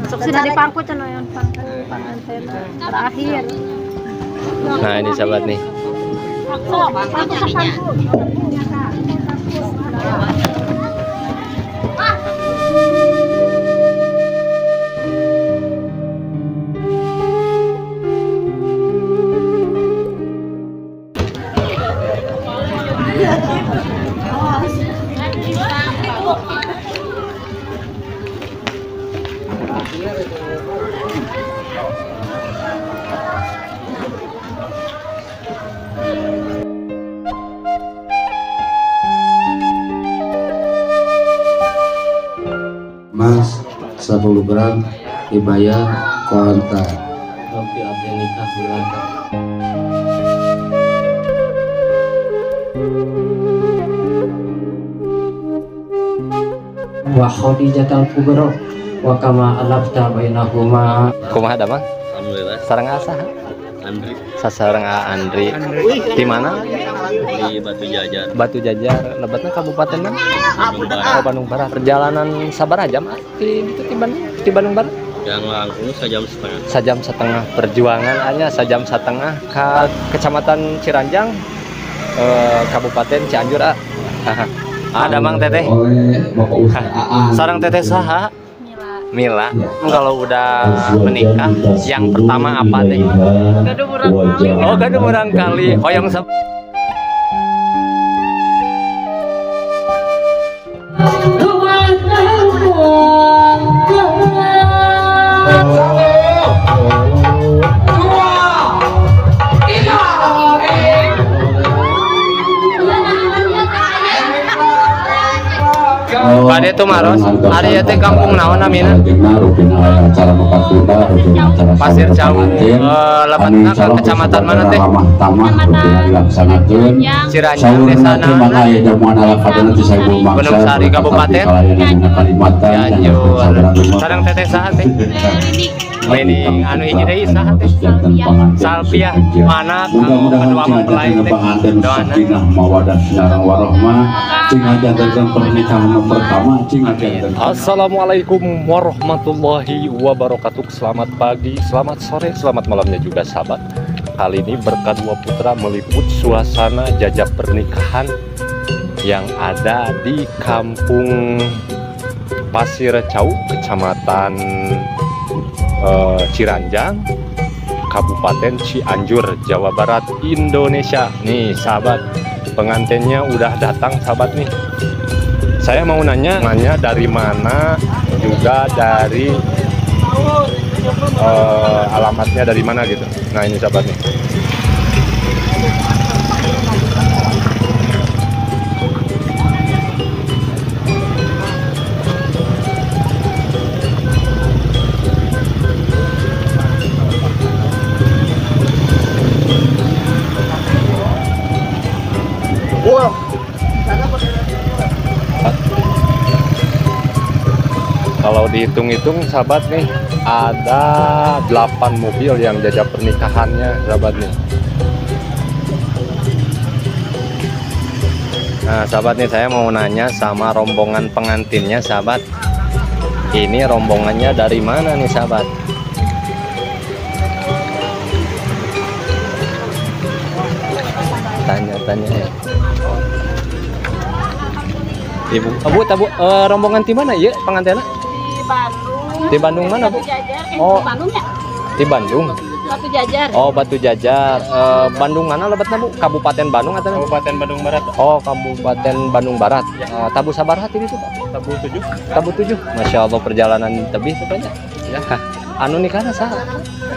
Sok sih dari pangku cenah yang panganten terakhir. Nah ini sahabat nih. Sok pangku pangku. Mas 10 gram dibayar kontak. Kopi abdi nikah bulan. Wa Khadijatul Kubra wa kama alafta bainahuma. Kumaha da Mang? Alhamdulillah. Sareng asa? Andri Sasareng Andri. Di mana? di Batu Jajar. Batu Jajar, lebatna kabupaten mana? Bandung Barat. Oh, Bandung Barat. Perjalanan sabaraha jam di Bandung Barat? Yang langsung sejam setengah. Sajam setengah perjuangan hanya sajam setengah ke Kecamatan Ciranjang, Kabupaten Cianjur. Ada Mang Teteh. Oleh Bapak Ustaz Aan. Sarang Teteh saha? Mila. Kalau udah menikah yang pertama apa teh? Oh, gaduh murang kali. Hoyong Pade tuh maros, hari teh kampung naon namina? Pasir Cau, lebatna ke kecamatan mana teh? Ciranjang desa naon? Gunung Sari Kabupaten Cianjur. Sareng teteh saha teh? Ini anu hiji deui saha teh? Salpia. Mana anu kedua mempelai teh? Doana. Assalamualaikum warahmatullahi wabarakatuh. Selamat pagi, selamat sore, selamat malamnya juga sahabat. Kali ini Berkah Dua Putra meliput suasana jajak pernikahan yang ada di Kampung Pasir Cau, Kecamatan Ciranjang, Kabupaten Cianjur, Jawa Barat, Indonesia. Nih sahabat, pengantinnya udah datang sahabat nih. Saya mau nanya dari mana, juga dari alamatnya dari mana gitu. Nah ini sahabat nih. Kalau dihitung-hitung sahabat nih, ada 8 mobil yang jajak pernikahannya sahabat nih. Nah sahabat nih, saya mau nanya sama rombongan pengantinnya sahabat. Ini rombongannya dari mana nih sahabat? Tanya-tanya ya. Ibu, rombongan di mana ya pengantinnya? Bandung. Di Bandung mana Bu? Oh, Bandung ya? Di Bandung. Batu Jajar. Oh, Batu Jajar. Bandung mana lebatnya Bu? Kabupaten Bandung atau? Kabupaten Bandung Barat. Oh, Kabupaten Bandung Barat. Tabu Sabaraha ini tuh Pak? Tabu 7. Tabu 7. Masya Allah perjalanan tebih sebenarnya. Ya. Anu nikahnya sah?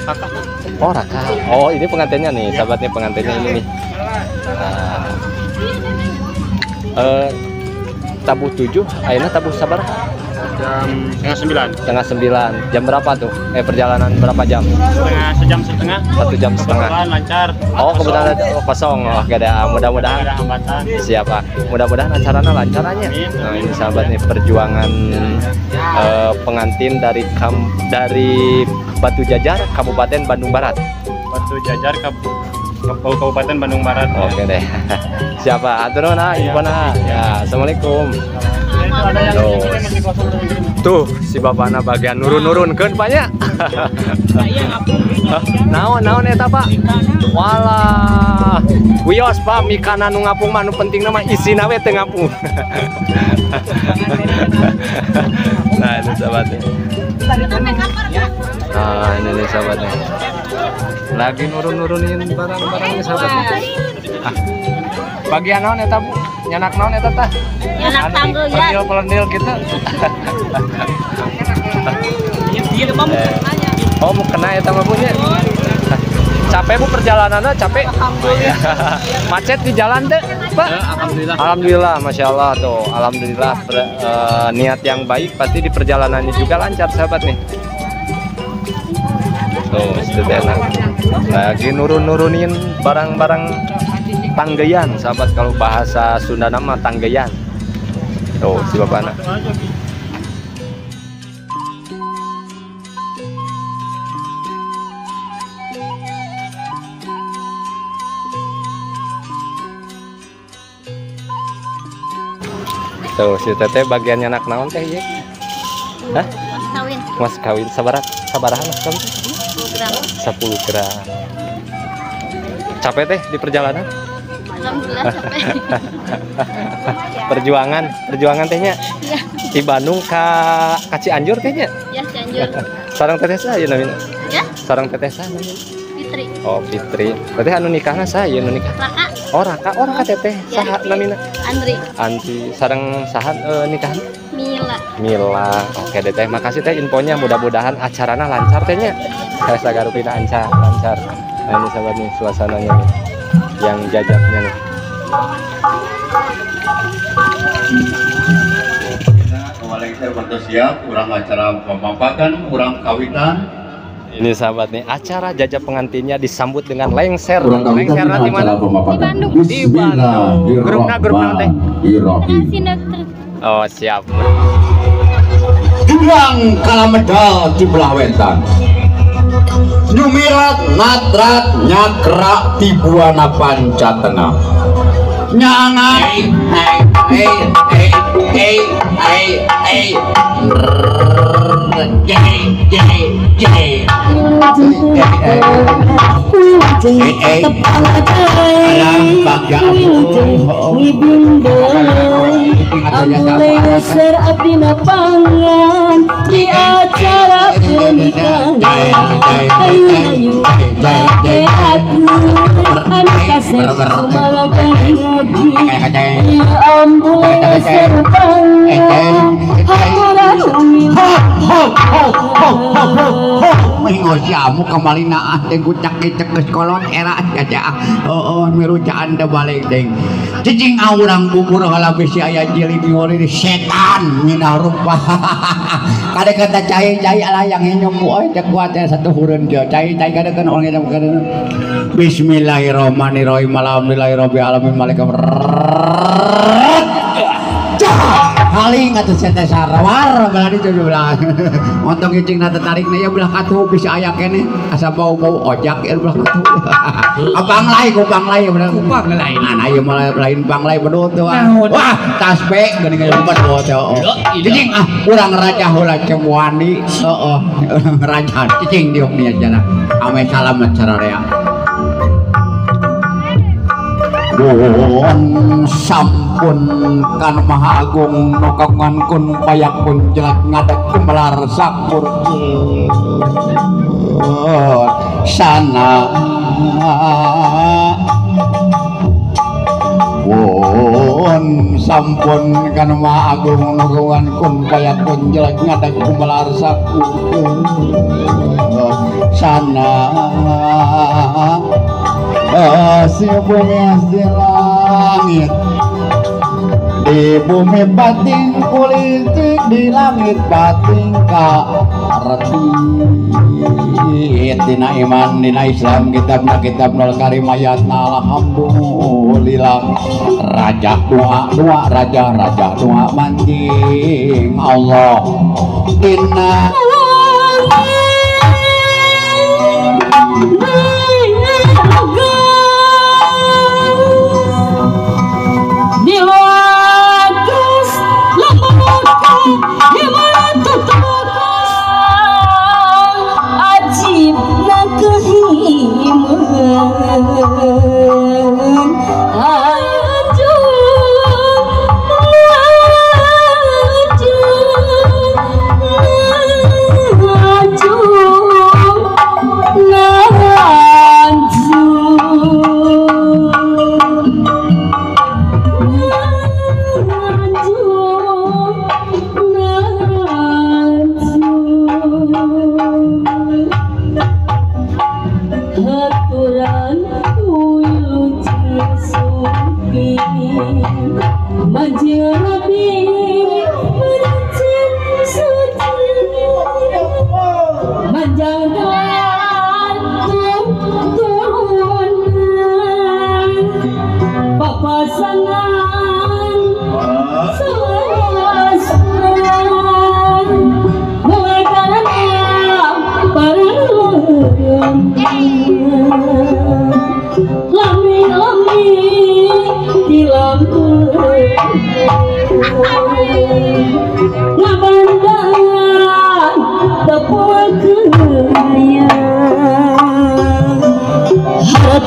Kakak. Oh, Raka. Oh, ini pengantinnya nih, sahabatnya pengantinnya ini nih. Tabu 7, ayeuna tabu sabaraha? Jam setengah 9. Setengah 9. Jam berapa tuh? Perjalanan berapa jam? Sejam setengah. 1 jam setengah. Kebetulan lancar. Oh, kebetulan kosong. Oh, gak ada. Mudah-mudahan. Ada hambatan. Siapa? Mudah-mudahan acaranya lancar aja. Nah, ini sahabat nih perjuangan pengantin dari Batu Jajar, Kabupaten Bandung Barat. Batu Jajar Kabupaten Bandung Barat. Oke deh. Siapa? Atur nuhun, Ibu. Ya, assalamualaikum. Tuh si bapakna bagian nurun-nurunkeun Pak nya. Naon eta Pak? Walah. Wios Pak, mikana nu ngapung mah nu penting mah isina we teu ngapung. Nah, itu sahabatnya. Nah, ini nih sahabatnya. Lagi nurun-nurunin barang-barangnya sahabatnya. Ah. Bagian naon eta Bu? Nyanak naon eta tah? Nyanak tanggul ya. Pelendil gitu. Oh, mau kena eta mah punya. Capek Bu perjalanannya, capek. Macet di jalan teh, Pak? Alhamdulillah. Alhamdulillah, Masya Allah tuh. Alhamdulillah niat yang baik pasti di perjalanannya juga lancar sahabat nih. Tuh, itu enak. Lagi nurun-nurunin barang-barang tanggeyan, sahabat. Kalau bahasa Sunda nama tanggeyan. Tuh, si bapakna. Tuh, si teteh bagian nyanak naon teh ieu? Hah? Kawin Mas kawin sabaraha mas kawin? 10 gram. 10 gram. Capek teh di perjalanan? Alhamdulillah capek. Perjuangan tehnya. Iya. Di Bandung ka Cianjur tehnya. Ya, Cianjur. Sareng teteh saya namina. Ya, Sareng teteh saya namina. Fitri. Oh, Fitri. Berarti anu nikahna saya anu nikah. Raka. Oh, Raka teteh. Ya. Saha namina? Andri. Anti sareng saha nikahna? Mila. Mila. Oke deh teh, makasih teh infonya. Mudah-mudahan acarana lancar tehnya. Saya sagarupina lancar. Nah, ini sahabat nih suasananya nih. Yang jajabnya nih. Walengser siap, urang acara pemapakan, urang kawitan. Ini sahabat nih, acara jajab pengantinnya disambut dengan lengser. Urang kawitan Lengser nanti mana? Di Bandung. Di Bandung. Grupna teh. Oh, siap. Durang kalamedal di belah wetan. Nyumirat natrat nyakra tibuana pancatena. Nyangai di acara pernikahan. Ayu pakai aku anak kasih kemalakan lagi. Ya ampun serbangan Mengosamu kembali naah teh gucak-cek kolot era aja. Merujaan teh balik teh. Cicing aurang bubur heula bisi aya jili miori setan minah rupa. Kada kata cai-cai alayang hinyum euy teh kuat teh satuhureun ge. Cai-cai kada kan orang hinyum kada. Bismillahirrahmanirrahim. Alhamdulillahirabbil alamin. Malaikum. Haling atuh teh sarawar belah di belah. Ontong cicing na tertarikna ya belah katuh bisa aya kene asa bau-bau ojak ya belah katuh. Banglai ku banglai bener kupang lain. Nah ieu mah lain banglai bedut teh. Wah, tasbe geuning bedut teh. Cicing urang raja heula cemuani. Heeh. Raja cicing diuk nya jana. Ame salam cararea. Nuhun sampun kan Maha Agung nokongan kun payak pun jelek ngadeg kumelar sakur sana Nuhun sampun kan Maha Agung nokongan kun payak pun jelek ngadeg kumelar sakur sana si bumi di langit, di bumi bating politik, di langit bating karti. Dina iman, dina Islam, kitab nol karimayatna alhamdulillah. Raja doa raja doa mancing Allah. Dina di wakas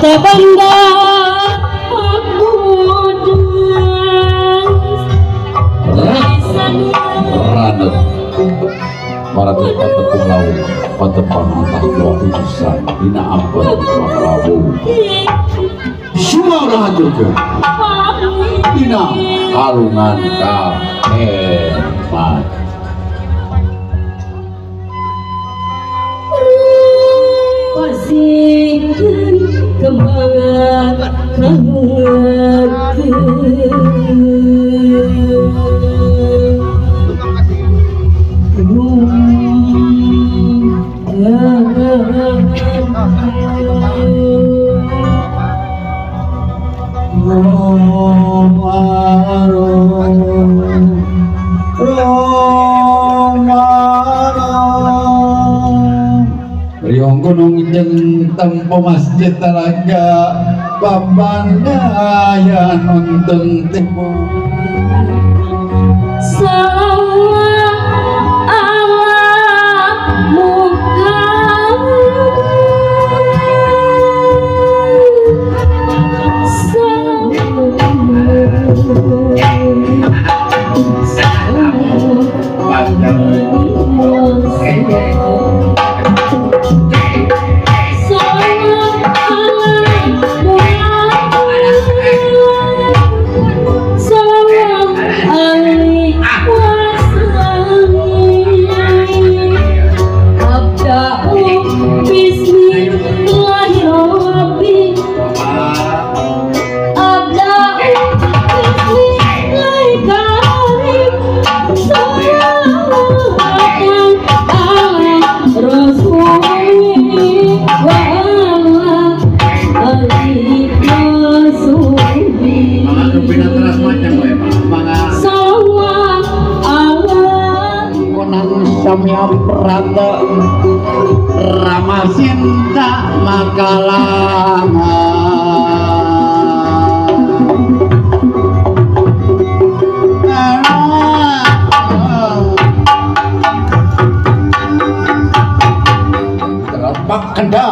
tabanda Raden Maradun patepung laut patepang antah dua utusan dina ampun Prabu semua udah hancurkan dina alungan kahemat pasihkan kembangan Riong gunung jeung tempo masjid Talaga babanda nonton tempo Prata Rama Sinta Makalama Terlepak kenda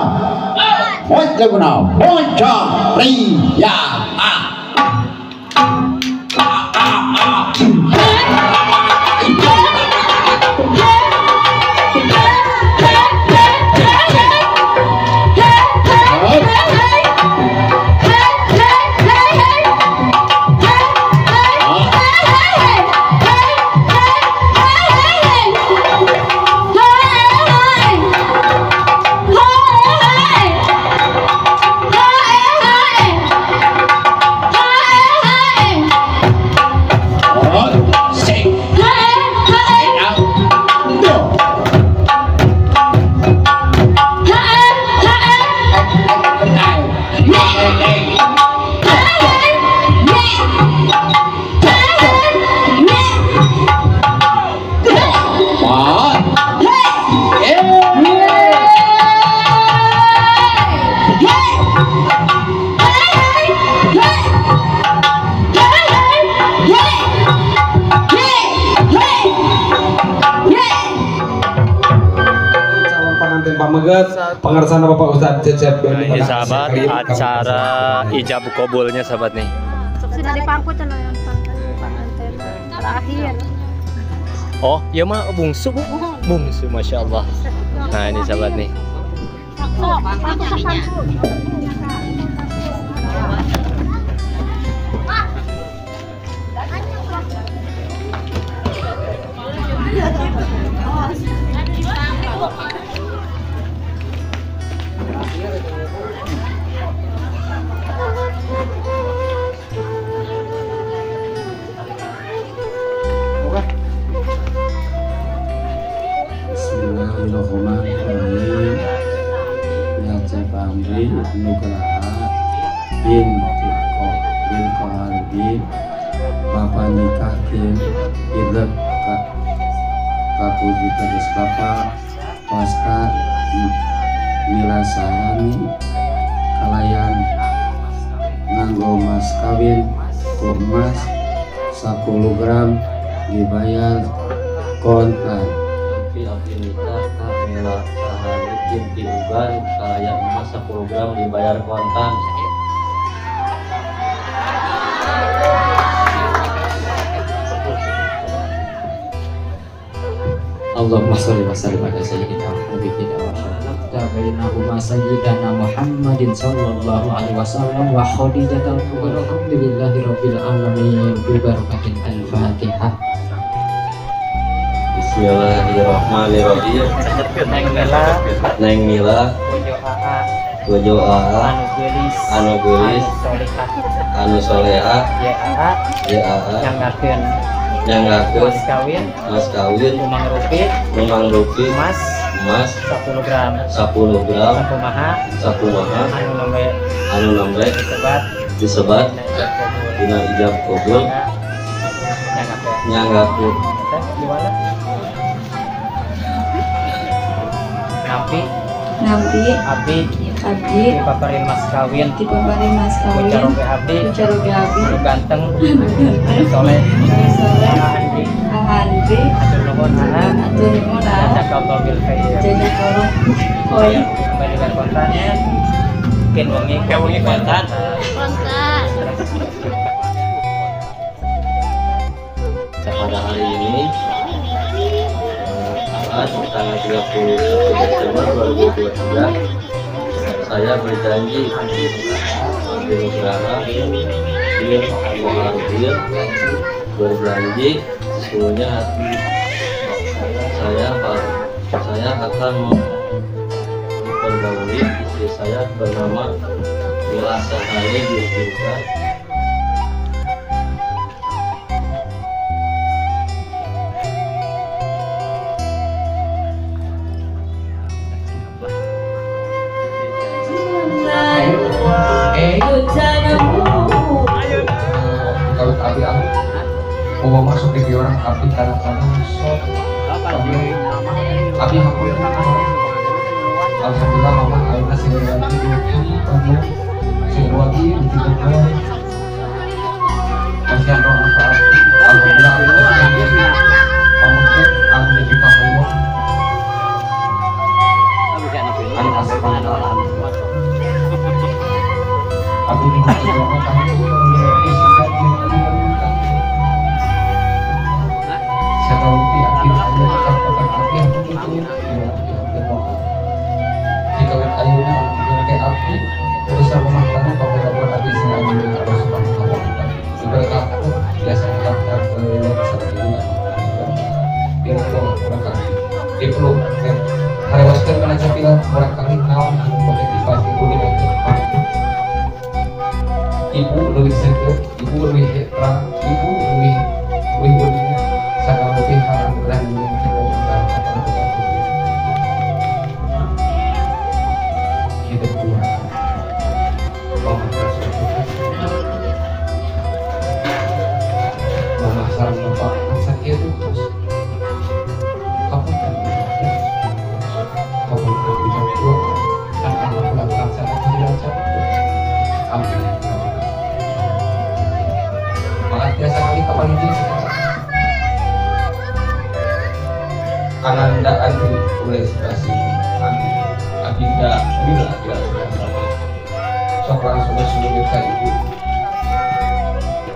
Wajah guna Bocah Ria pengersana Bapak Ustadz Cecep. Ini sahabat acara ijab kabulnya sahabat nih. Sudah dipangku cenah yang pengantin terakhir. Oh, ya mah bungsu, bungsu, masya Allah. Nah ini sahabat nih. Bismillahirrahmanirrahim. Ya Cepamri Nugraha bin Kohardi Bapak nikah tim Idek Kapuji terus Bapak Pasca Milasahani Kalayan nganggo mas kawin ku emas 10 gram dibayar kontan. Tapi nikah tak mela sahari inti ugan kaya emas 10 gram dibayar kontan. Allahumma sholli wa sallim ala sayyidina Habibina wa syarafta bainahuma sayyidina Muhammadin sallallahu alaihi wasallam wa khadijatul kubra. Alhamdulillahi rabbil alamin bi barakatil al-Fatihah. Bismillahirrahmanirrahim. Neng Mila Bojo AA anu geulis anu soleha nyanggakeun mas kawin Memang Rupi emas 10 gram sakumaha anu nombe disebat dina ijab kabul nyanggakeun nampi abdi dipaparin mas kawin ucaroge abdi anu ganteng anu soleh ahandi atur nuhun jazakallahu bil khair kembali ke kontannya mungkin wengi kontan pada hari ini tanggal 31 Desember 2023 saya berjanji di negara berjanji sesungguhnya saya akan mempergauli istri saya bernama Mila Sahari Yustinka. Kalau abi aku mau masuk di orang abi kadang-kadang sok abi aku alhamdulillah mama ayeuna sing lagi kamu sing lagi di tiga masih ada manfaat alhamdulillah kamu aku di kamu anu asman aku di kamu ibu lebih seger, ibu lebih hebat, ibu lebih unik, sangat lebih harap dan hidup dua. Mama sarang bapak sakit terus kamu kan kamu bisa dua dan anak pulang sana tidak amin. Biasa kali kapal ini Ananda Andi oleh Sukasi Abinda Bila sama sok langsung kesulitan ibu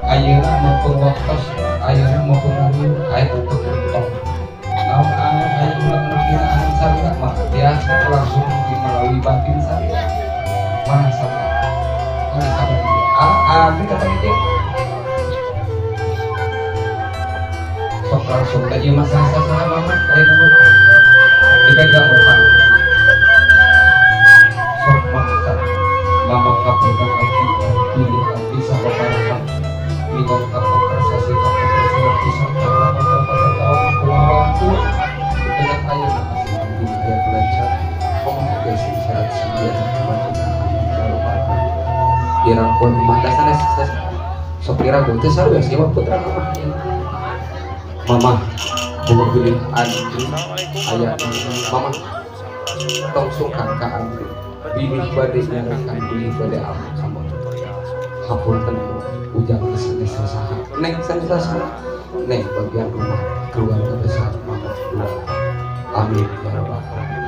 ayeuna maupun waktu ayeuna maupun hari ayat untuk bertong namun anak ayat ulang mengira anak saya mah biasa langsung melalui batin saya mana sama ini kata itu langsung tadi masalah mama kayak dulu dipegang bukan sok mama kapolkan lagi pilih bisa berparakan minum kapal prestasi kapal prestasi bisa cara kapal waktu dengan ayat masih ambil ayat belajar ngomong guys syarat 9 macam lalu pada dirangkul mata sana sok dirangkul itu saru ya siapa putra mama mau pilih Andri ayah mama tong sungkan ke Andri bini badai nyarakan bini badai amat kamu hapun tentu ujang kesana sasaha neng sensasi neng bagian rumah keluarga besar mama dua amin ya rabbal alamin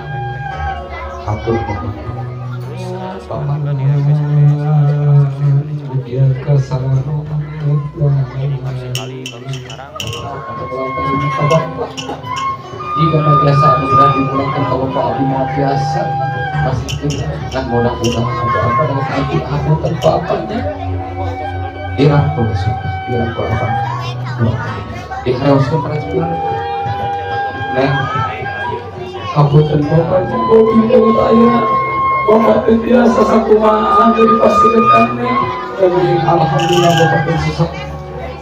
Jika biasa sudah dimulaikan kalau Pak Abi mau biasa masih kan mudah-mudahan apa dengan hati aku tanpa apanya dirangkul sudah dirangkul apa diharuskan pada sebulan neng aku tentu banyak kopi dengan ayah bapak biasa satu mahan dari pasti dekat neng jadi alhamdulillah bapak tersesat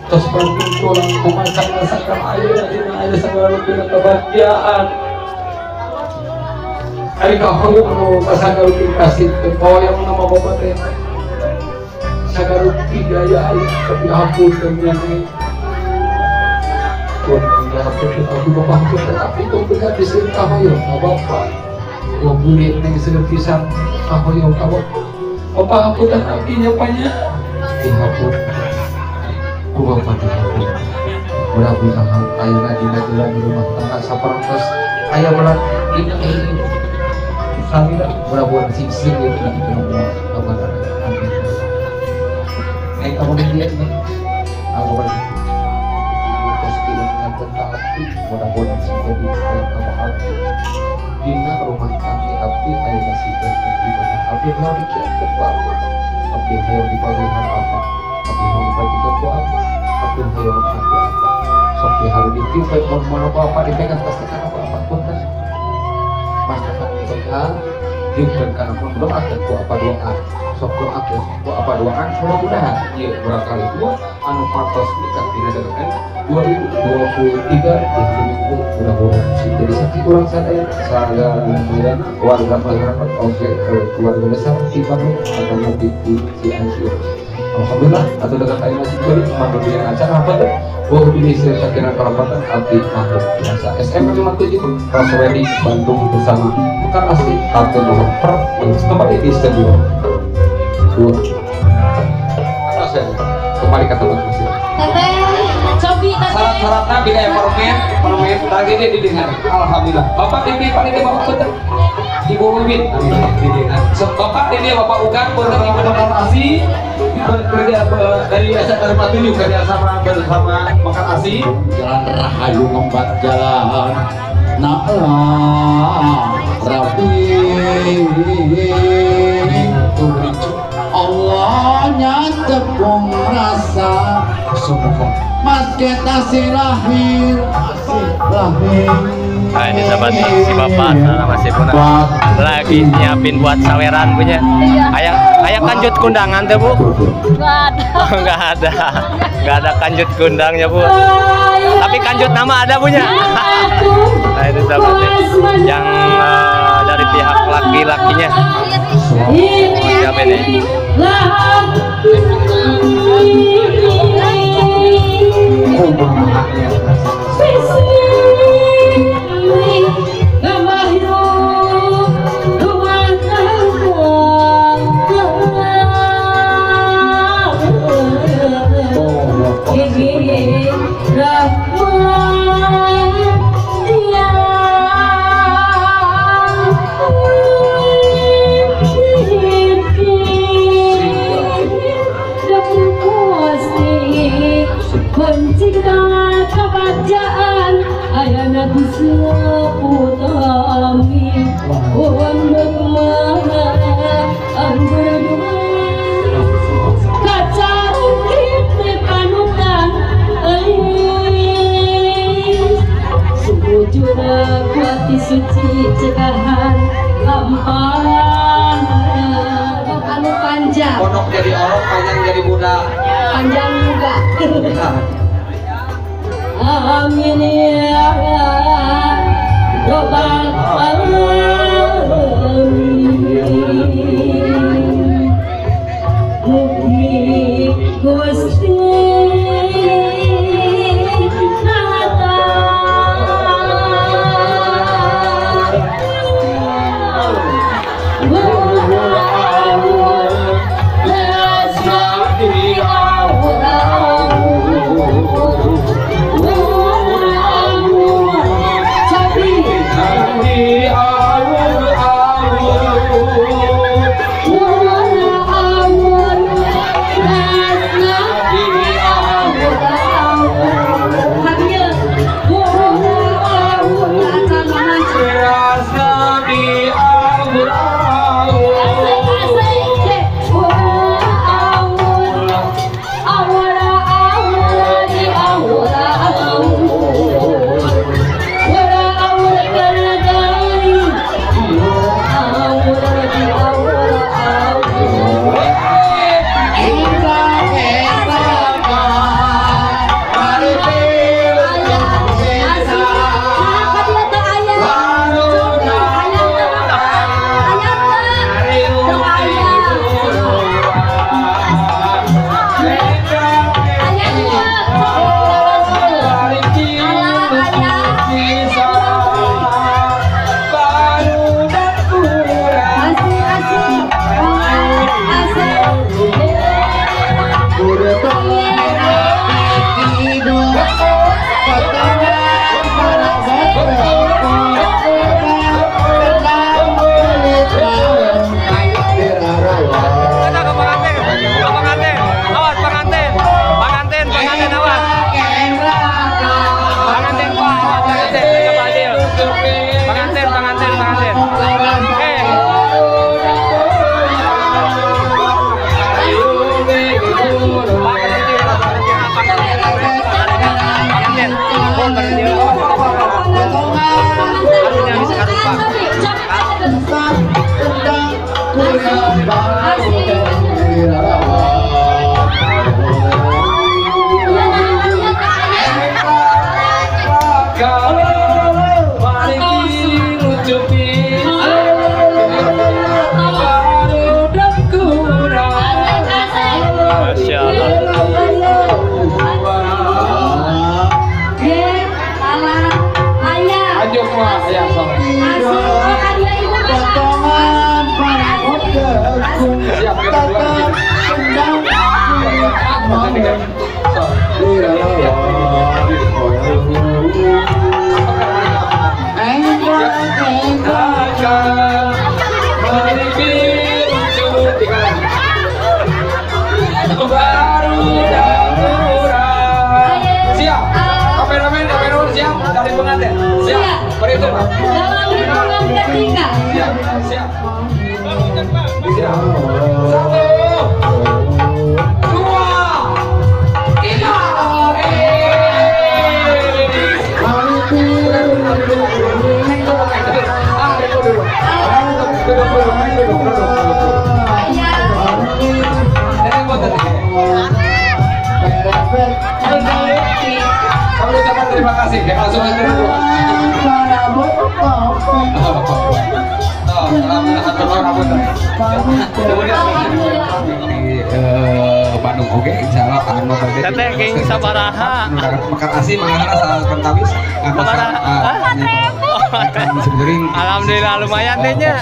terus bantu tulang memasak masakan ayah ini ayah segala dengan kebahagiaan hari kau mau pasangan kasih kau yang nama bapak teh sagala gaya ayah tapi hapus dengan tuan hapus tapi bapak hapus tapi kau dekat di sini kau yang bapak kau boleh neng segala pisang kau yang bapak hapus dan apinya banyak dihapus kuah pada hati mudah-mudahan ayah di jalan rumah tangga saparangkas ayah berat ini sambil mudah-mudahan sing-sing itu dan rumah kepada amin kamu lihat nih aku balik terus dengan tetapi mudah-mudahan menjadi kamu hati dina rumah kami api ayah masih beribadah api mau dikiatkan apa api mau dibangunkan apa api mau dibagikan doa apa yang apa sampai hari ditiup mau apa dipegang pastikan apa pun kan pastikan doa diukur karena pun belum ada apa doa sok doa apa doaan mudah-mudahan ya barangkali dua anu patos dekat tidak dengan 2023 itu mudah-mudahan jadi sakit orang saya keluarga masyarakat oke keluarga besar di Bandung atau nanti di Cianjur. Alhamdulillah atau dekat air masih beri mendunia acara apa tuh? Wah ini saya kira kelapatan abdi makhluk biasa. SM 57 Raswedi Bandung bersama bukan asli atau nomor per kembali di studio 2. Kembali ke tempat musik. Syarat-syaratnya bila permen lagi dia didengar. Alhamdulillah. Bapak ini Pak ini bapak betul. Ibu Wiwin, bapak ini bapak Ugan betul ibu demokrasi bekerja dari dari Patuju kerja sama bersama makan asi jalan rahayu ngembat jalan Rabi Allah nyatepung rasa mas kita si lahir Nah ini sahabat si bapak sama si Puna lagi nyiapin buat saweran punya. Ayah kanjut kundangan tuh bu? Nggak ada kanjut kundangnya bu. Tapi kanjut nama ada punya. Nah ini sahabat yang dari pihak laki-lakinya. Siapa ini? suci cekahan lampang anu panjang pondok jadi orang panjang jadi budak panjang juga amin ya robbal alamin mugi Gusti Baru siap. Kameramen siap dari pengantin. Siap. Perhitungan. Dalam hitungan ketiga. Siap. Siap. Siap. 1, 2, 3. Kami ucapkan terima kasih. Langsung aja dulu. Bandung oke, insyaallah tahan motor deh. Teteh geng sabaraha. Makan asih mangahana salah pentawis. Alhamdulillah lumayan deh nya.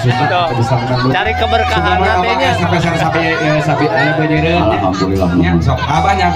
Cari keberkahan nantinya. Sampai ayah beneran. Alhamdulillah. Sok abahnya